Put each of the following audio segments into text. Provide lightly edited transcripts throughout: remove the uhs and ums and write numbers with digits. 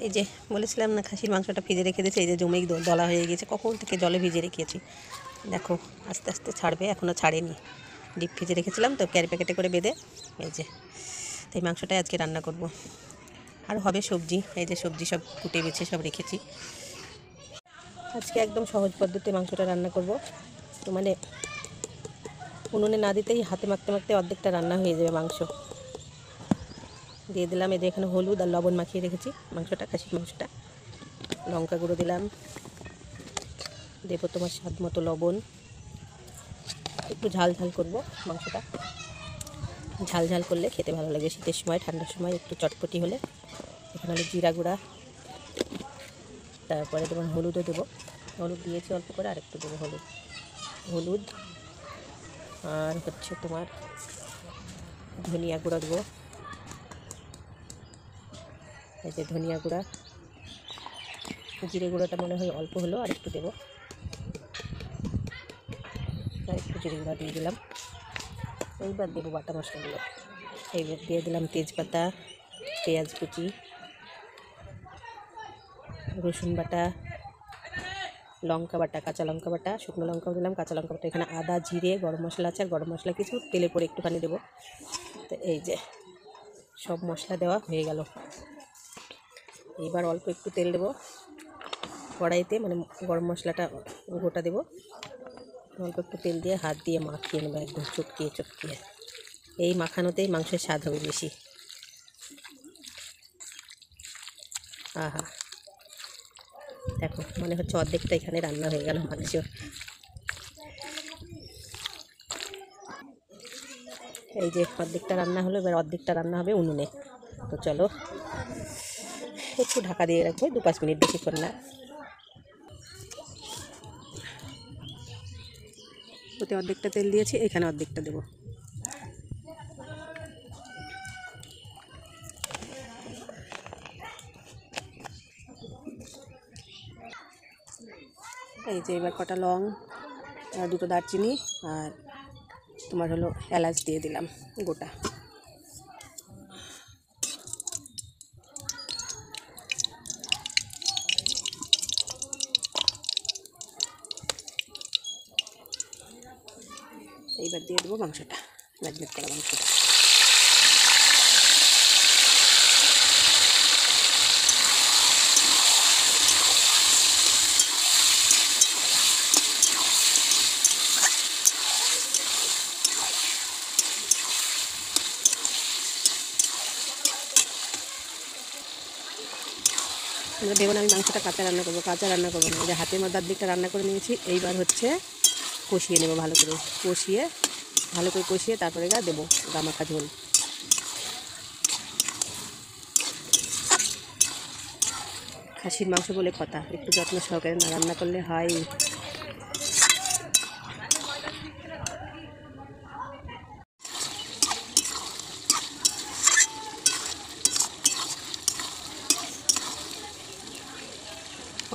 এই যে বলেছিলাম না খাসির মাংসটা ভিজে রেখে দিয়েছি, এই যে জমেই দলা হয়ে গেছে, কখন থেকে জলে ভিজে রেখেছি। দেখো আস্তে আস্তে ছাড়বে, এখনও ছাড়েনি। ডিপ ভিজে রেখেছিলাম তো ক্যারি প্যাকেটে করে বেঁধে। এই যে তো এই মাংসটাই আজকে রান্না করব। আর হবে সবজি, এই যে সবজি সব কুটে বেছে সব রেখেছি। আজকে একদম সহজ পদ্ধতি মাংসটা রান্না করব। তো মানে উনুনে না দিতেই হাতে মাখতে মাখতে অর্ধেকটা রান্না হয়ে যাবে মাংস। দিয়ে দিলাম এই যে এখানে হলুদ আর লবণ মাখিয়ে রেখেছি মাংসটা, খাসির মাংসটা। লঙ্কা গুঁড়ো দিলাম, দেবো তোমার স্বাদ মতো লবণ। একটু ঝাল ঝাল করবো মাংসটা, ঝাল ঝাল করলে খেতে ভালো লাগে শীতের সময়, ঠান্ডার সময় একটু চটপটি হলে। এখানে হলো জিরা গুঁড়া, তারপরে তোমার হলুদও দেবো, হলুদ দিয়েছি অল্প করে, আরেকটু দেবো হলুদ। আর হচ্ছে তোমার ধনিয়া গুঁড়া দেবো, এই যে ধনিয়া গুঁড়া। জিরে গুঁড়োটা মনে হয় অল্প হলো, আর একটু দেবো, আর একটু জিরে গুঁড়া দিয়ে দিলাম। এইবার দেবো বাটা মশলাগুলো। এইবার দিয়ে দিলাম তেজপাতা, পেঁয়াজ কুচি, রসুন বাটা, লঙ্কা বাটা, কাঁচা লঙ্কা বাটা, শুকনো লঙ্কাও দিলাম, কাঁচা লঙ্কা বাটা। এখানে আদা, জিরে, গরম মশলা আছে, আর গরম মশলা কিছু তেলে পরে একটুখানি দেবো। তো এই যে সব মশলা দেওয়া হয়ে গেল। এবার অল্প একটু তেল দেবো কড়াইতে, মানে গরম মশলাটা গোটা দেবো। অল্প একটু তেল দিয়ে হাত দিয়ে মাখিয়ে নেবো, একদম চটকিয়ে চটকিয়ে। এই মাখানোতেই মাংসের স্বাদ হবে বেশি। আহা, দেখো মনে হচ্ছে অর্ধেকটা এখানে রান্না হয়ে গেল মাংস। এই যে অর্ধেকটা রান্না হলো, এবার অর্ধেকটা রান্না হবে উনুনে। তো চলো একটু ঢাকা দিয়ে রাখবো 2-5 মিনিট, বেশিক্ষণ না। ওতে অর্ধেকটা তেল দিয়েছি, এখানে অর্ধেকটা দেবো। এই যে এবার কটা লং, 2টো দারচিনি, আর তোমার হলো এলাচ দিয়ে দিলাম গোটা। এইবার দিয়ে দেবো মাংসটা, ম্যারিনেট করা মাংসটা। দেবো না, আমি মাংসটা কাঁচা রান্না করবো, কাঁচা রান্না করবো না। এই যে হাতের মধ্যে অর্ধেকটা রান্না করে নিয়েছি। এইবার হচ্ছে কষিয়ে নেবো ভালো করে, কষিয়ে তারপরে দেবো গামাখা ঝোল। খাসির মাংস বলে কথা, একটু যত্ন সহকারে না রান্না করলে হয়।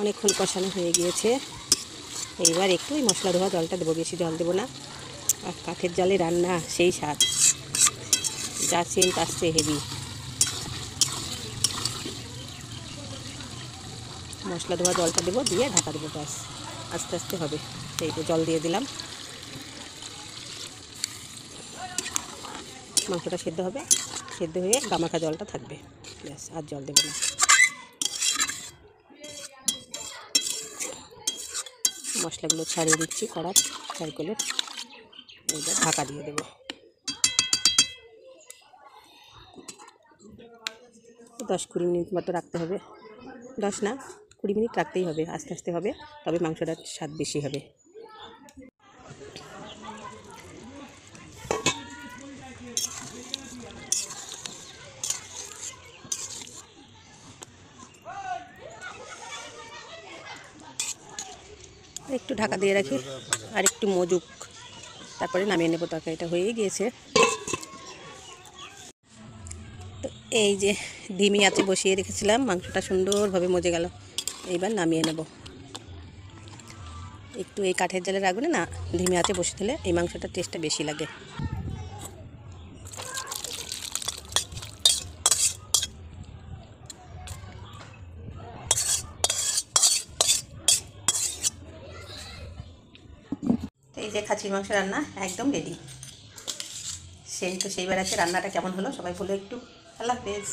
অনেকক্ষণ কষানো হয়ে গিয়েছে। এইবার একটু মশলা ধোয়া জলটা দেবো, বেশি জল দেবো না। আর কাঠের জালে রান্না সেই স্বাদ, যা সেন্ট আসছে হেভি। মশলা ধোয়া জলটা দেবো, দিয়ে ঢাকা দেবো, ব্যাস আস্তে আস্তে হবে। সেই তো জল দিয়ে দিলাম, মাংসটা সেদ্ধ হবে, সেদ্ধ হয়ে গামাখা জলটা থাকবে, ব্যাস আর জল দেবো না। মশলাগুলো ছাড়িয়ে দিচ্ছি কড়ার চারকোলে, এইবার ঢাকা দিয়ে দেবো। 10-20 মিনিট মতো রাখতে হবে, 10 না 20 মিনিট রাখতেই হবে, আস্তে আস্তে হবে, তবে মাংসটার স্বাদ বেশি হবে। একটু ঢাকা দিয়ে রাখি, আর একটু মজুক, তারপরে নামিয়ে নেবো। তরকারিটা হয়ে গিয়েছে। তো এই যে ধিমি আঁচে বসিয়ে রেখেছিলাম, মাংসটা সুন্দরভাবে মজে গেল। এইবার নামিয়ে নেব। একটু এই কাঠের জালের আগুনে না ধিমি আঁচে বসে দিলে এই মাংসটার টেস্টটা বেশি লাগে। এই যে খাসির মাংস রান্না একদম রেডি। সেই তো সেই বেড়াচ্ছে, রান্নাটা কেমন হলো সবাই বলে একটু। আল্লাহ হাফেজ।